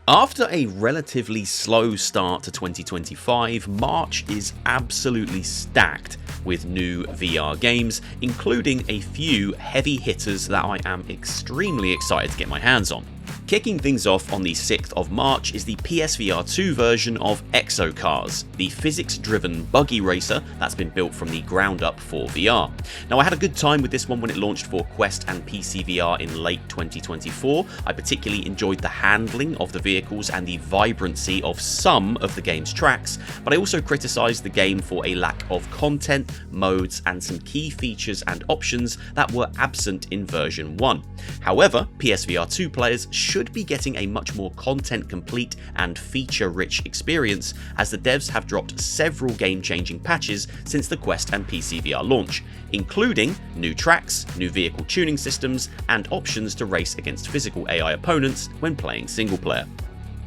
After a relatively slow start to 2025, March is absolutely stacked with new VR games, including a few heavy hitters that I am extremely excited to get my hands on. Kicking things off on the 6th of March is the PSVR2 version of Exocars, the physics-driven buggy racer that's been built from the ground up for VR. Now, I had a good time with this one when it launched for Quest and PCVR in late 2024. I particularly enjoyed the handling of the vehicles and the vibrancy of some of the game's tracks, but I also criticised the game for a lack of content, modes, and some key features and options that were absent in version 1. However, PSVR2 players should be getting a much more content complete and feature rich experience, as the devs have dropped several game changing patches since the Quest and PCVR launch, including new tracks, new vehicle tuning systems, and options to race against physical AI opponents when playing single player.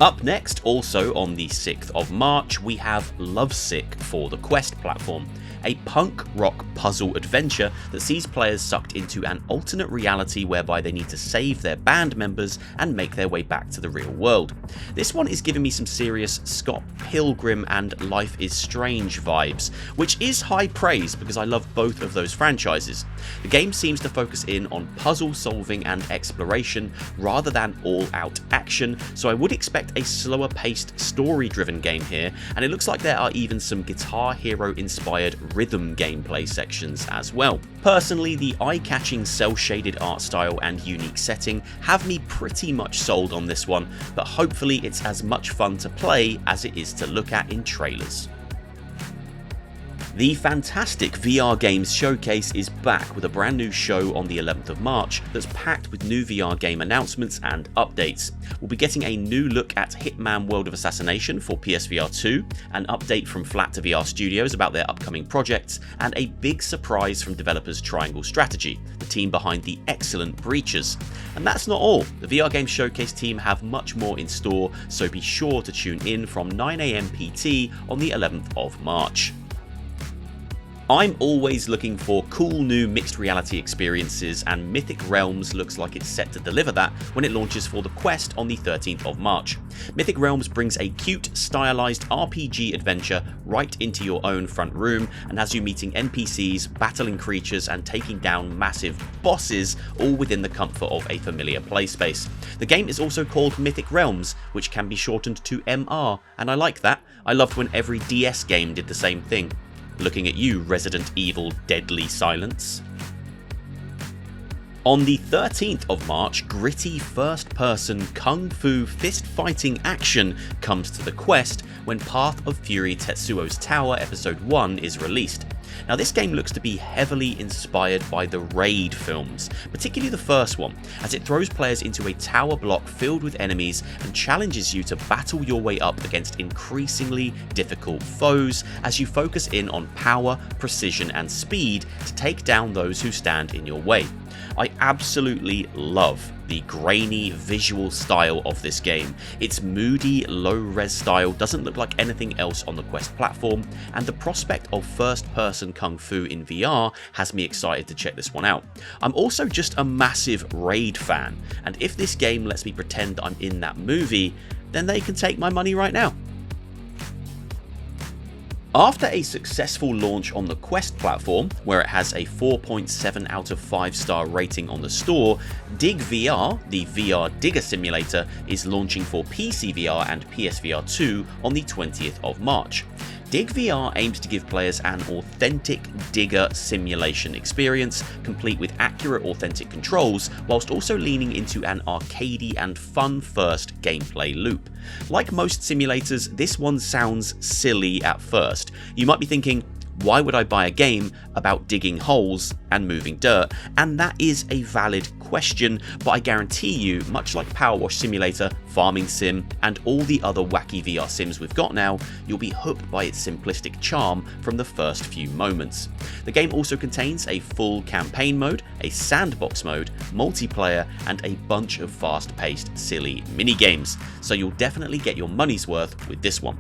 Up next, also on the 6th of March, we have Lovesick for the Quest platform, a punk rock puzzle adventure that sees players sucked into an alternate reality whereby they need to save their band members and make their way back to the real world. This one is giving me some serious Scott Pilgrim and Life is Strange vibes, which is high praise because I love both of those franchises. The game seems to focus in on puzzle solving and exploration rather than all-out action, so I would expect a slower paced story driven game here, and it looks like there are even some Guitar Hero inspired rhythm gameplay sections as well. Personally, the eye-catching cel-shaded art style and unique setting have me pretty much sold on this one, but hopefully it's as much fun to play as it is to look at in trailers. The fantastic VR Games Showcase is back with a brand new show on the 11th of March that's packed with new VR game announcements and updates. We'll be getting a new look at Hitman World of Assassination for PSVR2, an update from Flat2VR Studios about their upcoming projects, and a big surprise from developers Triangle Strategy, the team behind the excellent Breachers. And that's not all. The VR Games Showcase team have much more in store, so be sure to tune in from 9 AM PT on the 11th of March. I'm always looking for cool new mixed reality experiences, and Mythic Realms looks like it's set to deliver that when it launches for the Quest on the 13th of March. Mythic Realms brings a cute, stylized RPG adventure right into your own front room and has you meeting NPCs, battling creatures, and taking down massive bosses, all within the comfort of a familiar play space. The game is also called Mythic Realms, which can be shortened to MR, and I like that. I loved when every DS game did the same thing. Looking at you, Resident Evil Deadly Silence. On the 13th of March, gritty first-person kung fu fist-fighting action comes to the Quest when Path of Fury Tetsuo's Tower Episode 1 is released. Now, this game looks to be heavily inspired by the Raid films, particularly the first one, as it throws players into a tower block filled with enemies and challenges you to battle your way up against increasingly difficult foes as you focus in on power, precision, and speed to take down those who stand in your way. I absolutely love the grainy visual style of this game. Its moody, low-res style doesn't look like anything else on the Quest platform, and the prospect of first-person kung fu in VR has me excited to check this one out. I'm also just a massive Raid fan, and if this game lets me pretend I'm in that movie, then they can take my money right now. After a successful launch on the Quest platform, where it has a 4.7 out of 5 star rating on the store, Dig VR, the VR digger simulator, is launching for PCVR and PSVR2 on the 20th of March. Dig VR aims to give players an authentic digger simulation experience, complete with accurate authentic controls, whilst also leaning into an arcadey and fun-first gameplay loop. Like most simulators, this one sounds silly at first. You might be thinking, why would I buy a game about digging holes and moving dirt? And that is a valid question, but I guarantee you, much like Power Wash Simulator, Farming Sim, and all the other wacky VR sims we've got now, you'll be hooked by its simplistic charm from the first few moments. The game also contains a full campaign mode, a sandbox mode, multiplayer, and a bunch of fast-paced, silly mini-games, so you'll definitely get your money's worth with this one.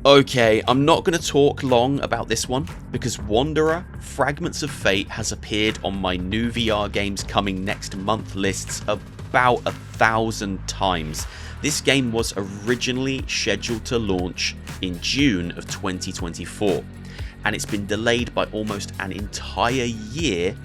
Okay, I'm not going to talk long about this one, because Wanderer Fragments of Fate has appeared on my new VR games coming next month lists a about 1,000 times. This game was originally scheduled to launch in June of 2024, and it's been delayed by almost an entire year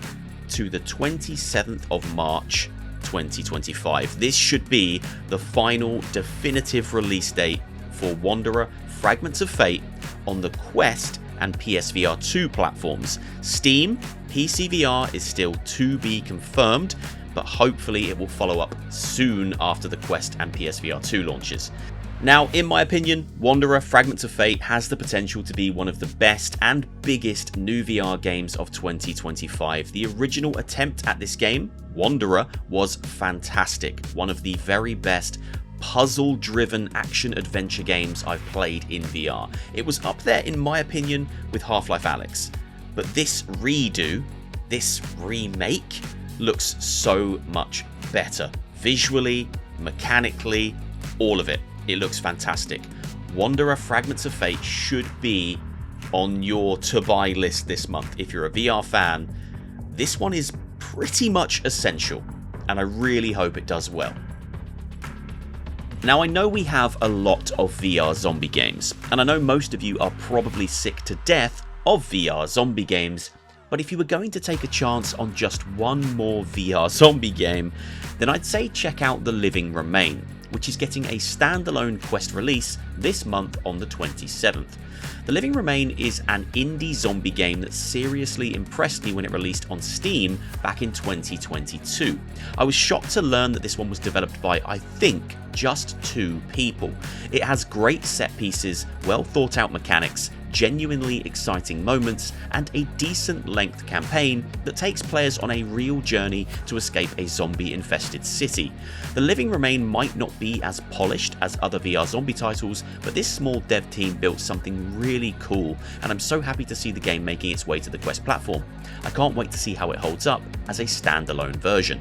to the 27th of March 2025. This should be the final definitive release date for Wanderer Fragments of Fate on the Quest and PSVR2 platforms. Steam, PCVR is still to be confirmed, but hopefully it will follow up soon after the Quest and PSVR2 launches. Now, in my opinion, Wanderer Fragments of Fate has the potential to be one of the best and biggest new VR games of 2025. The original attempt at this game, Wanderer, was fantastic. One of the very best puzzle-driven action-adventure games I've played in VR. It was up there, in my opinion, with Half-Life Alyx. But this redo, this remake, looks so much better. Visually, mechanically, all of it. It looks fantastic. Wanderer Fragments of Fate should be on your to-buy list this month. If you're a VR fan, this one is pretty much essential, and I really hope it does well. Now, I know we have a lot of VR zombie games, and I know most of you are probably sick to death of VR zombie games, but if you were going to take a chance on just one more VR zombie game, then I'd say check out The Living Remain, which is getting a standalone Quest release this month on the 27th. The Living Remain is an indie zombie game that seriously impressed me when it released on Steam back in 2022. I was shocked to learn that this one was developed by, I think, just 2 people. It has great set pieces, well thought out mechanics, genuinely exciting moments, and a decent length campaign that takes players on a real journey to escape a zombie infested city. The Living Remain might not be as polished as other VR zombie titles, but this small dev team built something really cool, and I'm so happy to see the game making its way to the Quest platform. I can't wait to see how it holds up as a standalone version.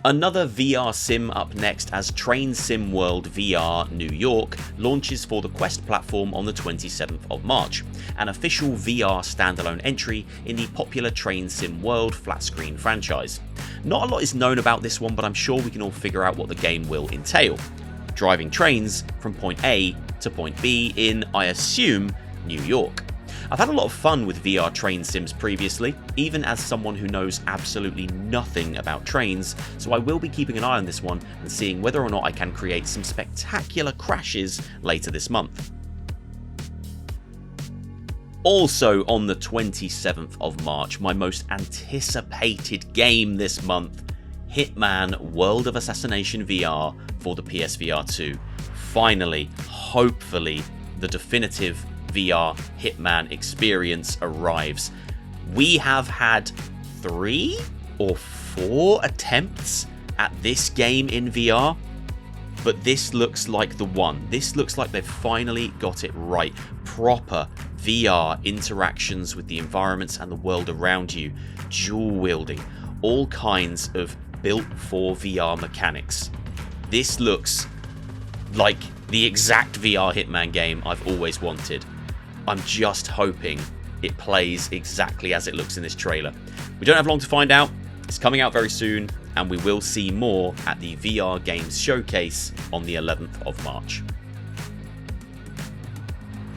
Another VR sim up next, as Train Sim World VR New York launches for the Quest platform on the 27th of March, an official VR standalone entry in the popular Train Sim World flat screen franchise. Not a lot is known about this one, but I'm sure we can all figure out what the game will entail. Driving trains from point A to point B in, I assume, New York. I've had a lot of fun with VR train sims previously, even as someone who knows absolutely nothing about trains, so I will be keeping an eye on this one and seeing whether or not I can create some spectacular crashes later this month. Also on the 27th of March, my most anticipated game this month, Hitman World of Assassination VR for the PSVR2. Finally, hopefully, the definitive VR Hitman experience arrives. We have had 3 or 4 attempts at this game in VR, but this looks like the one. This looks like they've finally got it right. Proper VR interactions with the environments and the world around you, dual wielding, all kinds of built for VR mechanics. This looks like the exact VR Hitman game I've always wanted. I'm just hoping it plays exactly as it looks in this trailer. We don't have long to find out. It's coming out very soon, and we will see more at the VR Games Showcase on the 11th of March.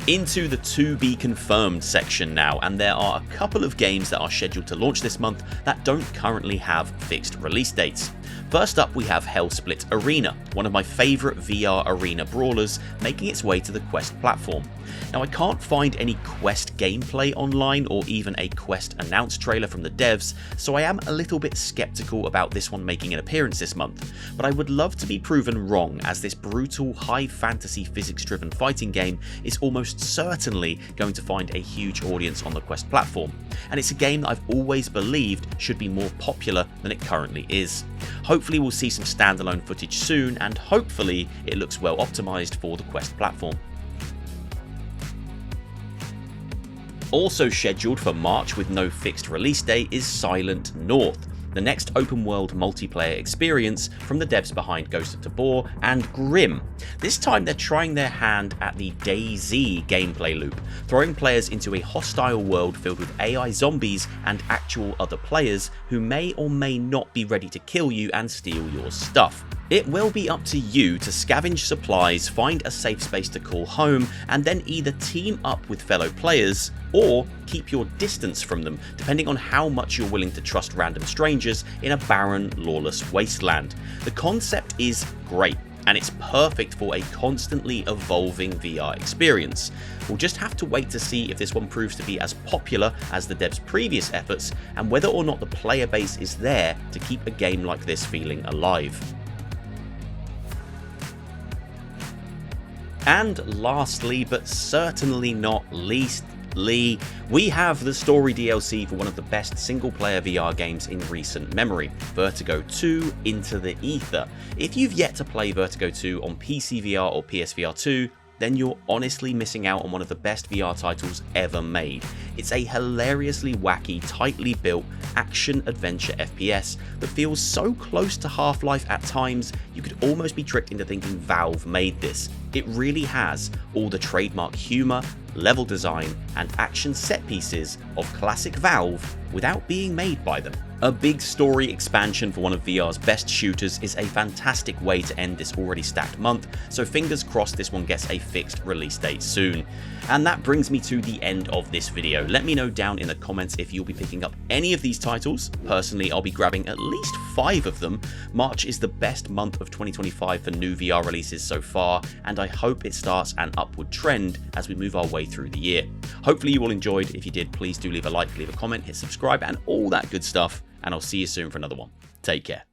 Into the to be confirmed section now, and there are a couple of games that are scheduled to launch this month that don't currently have fixed release dates. First up, we have Hellsplit Arena, one of my favourite VR arena brawlers, making its way to the Quest platform. Now, I can't find any Quest gameplay online or even a Quest announced trailer from the devs, so I am a little bit skeptical about this one making an appearance this month, but I would love to be proven wrong, as this brutal, high fantasy physics driven fighting game is almost certainly going to find a huge audience on the Quest platform, and it's a game that I've always believed should be more popular than it currently is. Hopefully we'll see some standalone footage soon, and hopefully it looks well optimised for the Quest platform. Also scheduled for March with no fixed release date is Silent North. the next open world multiplayer experience from the devs behind Ghost of Tabor and Grim. This time they're trying their hand at the DayZ gameplay loop, throwing players into a hostile world filled with AI zombies and actual other players who may or may not be ready to kill you and steal your stuff. It will be up to you to scavenge supplies, find a safe space to call home, and then either team up with fellow players or keep your distance from them, depending on how much you're willing to trust random strangers in a barren, lawless wasteland. The concept is great, and it's perfect for a constantly evolving VR experience. We'll just have to wait to see if this one proves to be as popular as the devs' previous efforts, and whether or not the player base is there to keep a game like this feeling alive. And lastly, but certainly not leastly, we have the story DLC for one of the best single-player VR games in recent memory, Vertigo 2 Into the Ether. If you've yet to play Vertigo 2 on PCVR or PSVR2, then you're honestly missing out on one of the best VR titles ever made. It's a hilariously wacky, tightly built action-adventure FPS that feels so close to Half-Life at times you could almost be tricked into thinking Valve made this. It really has all the trademark humour, level design and action set pieces of classic Valve without being made by them. A big story expansion for one of VR's best shooters is a fantastic way to end this already stacked month, so fingers crossed this one gets a fixed release date soon. And that brings me to the end of this video. Let me know down in the comments if you'll be picking up any of these titles. Personally, I'll be grabbing at least 5 of them. March is the best month of 2025 for new VR releases so far, and I hope it starts an upward trend as we move our way through the year. Hopefully you all enjoyed. If you did, please do leave a like, leave a comment, hit subscribe and all that good stuff, and I'll see you soon for another one. Take care.